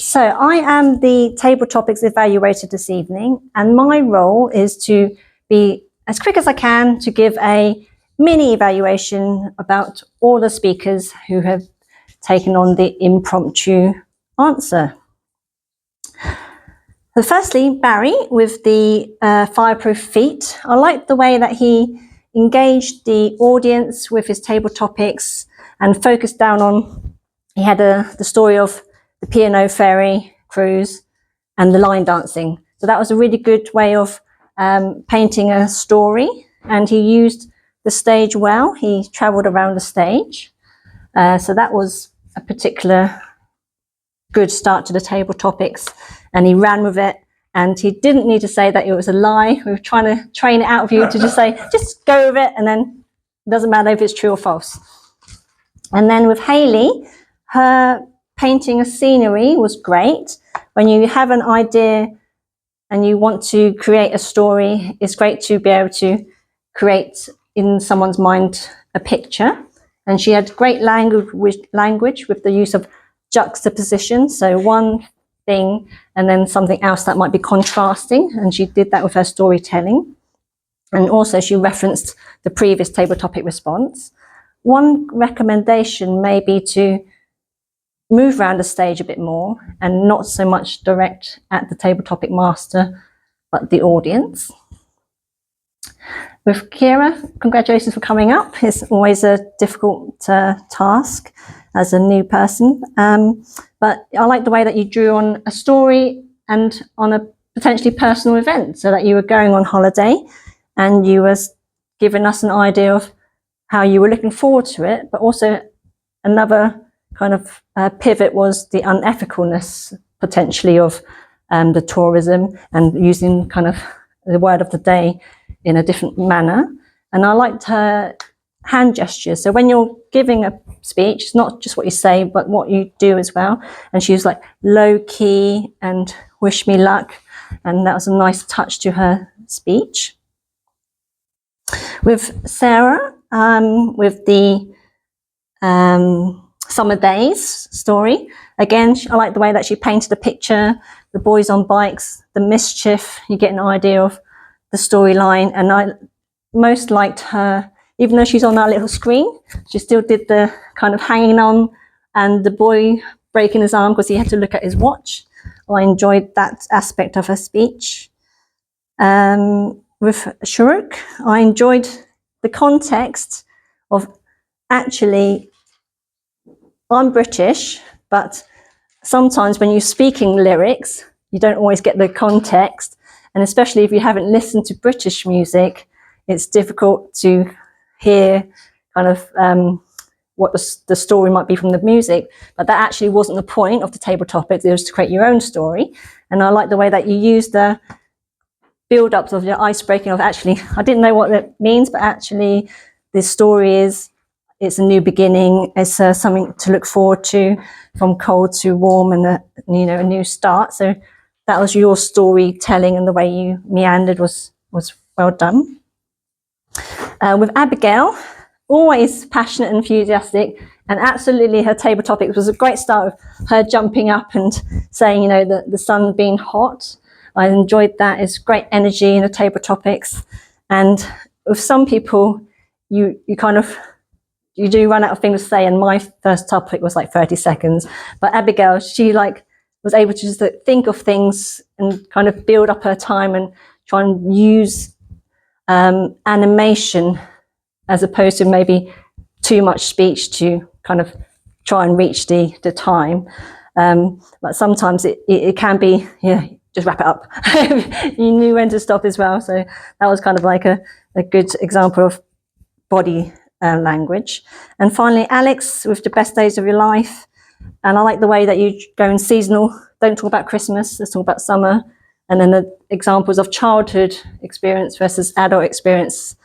So I am the Table Topics Evaluator this evening, and my role is to be as quick as I can to give a mini evaluation about all the speakers who have taken on the impromptu answer. So firstly, Barry with the fireproof feet. I liked the way that he engaged the audience with his table topics and focused down on, he had the story of the P&O ferry cruise and the line dancing. So that was a really good way of painting a story, and he used the stage well. He travelled around the stage. So that was a particular good start to the table topics, and he ran with it, and he didn't need to say that it was a lie. We were trying to train it out of you to just say, just go with it, and then it doesn't matter if it's true or false. And then with Hayley, her painting a scenery was great. When you have an idea and you want to create a story, it's great to be able to create in someone's mind a picture. And she had great language with the use of juxtaposition. So one thing and then something else that might be contrasting. And she did that with her storytelling. And also she referenced the previous table topic response. One recommendation may be to move around the stage a bit more and not so much direct at the table topic master, but the audience. With Kira, congratulations for coming up. It's always a difficult task as a new person. But I like the way that you drew on a story and on a potentially personal event, so that you were going on holiday and you were giving us an idea of how you were looking forward to it, but also another kind of pivot was the unethicalness potentially of the tourism and using kind of the word of the day in a different manner. And I liked her hand gestures. So when you're giving a speech, it's not just what you say, but what you do as well. And she was like low key and wish me luck. And that was a nice touch to her speech. With Sarah, with the summer days story, again, I like the way that she painted the picture, the boys on bikes, the mischief. You get an idea of the storyline. And I most liked her, even though she's on that little screen, she still did the kind of hanging on and the boy breaking his arm because he had to look at his watch. I enjoyed that aspect of her speech. With Sharuk, I enjoyed the context of, actually, I'm British, but sometimes when you're speaking lyrics, you don't always get the context. And especially if you haven't listened to British music, it's difficult to hear kind of what the story might be from the music. But that actually wasn't the point of the table topics. It was to create your own story. And I like the way that you used the build-ups of your ice breaking of, actually, I didn't know what that means, but actually this story is, it's a new beginning. It's something to look forward to, from cold to warm, and a new start. So that was your storytelling, and the way you meandered was well done. With Abigail, always passionate and enthusiastic, and absolutely her table topics was a great start of her jumping up and saying, the sun being hot. I enjoyed that. It's great energy in the table topics. And with some people, you do run out of things to say, and my first topic was like 30 seconds. But Abigail, she was able to just think of things and kind of build up her time and try and use animation as opposed to maybe too much speech to kind of try and reach the time. But sometimes it can be, just wrap it up. You knew when to stop as well. So that was kind of like a good example of body language. And finally, Alex with the best days of your life. And I like the way that you go in seasonal. Don't talk about Christmas, let's talk about summer. And then the examples of childhood experience versus adult experience.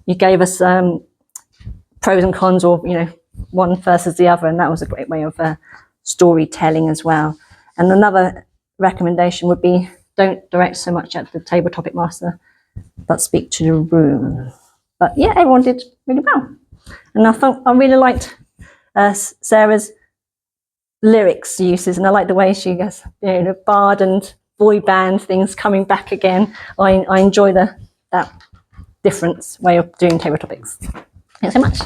You gave us pros and cons, or, one versus the other. And that was a great way of storytelling as well. And another recommendation would be, don't direct so much at the table topic master, but speak to the room. But yeah, everyone did really well. And I really liked Sarah's lyrics uses, and I like the way she goes, you know, the bard and boy band things coming back again. I enjoy that different way of doing table topics. Thanks so much.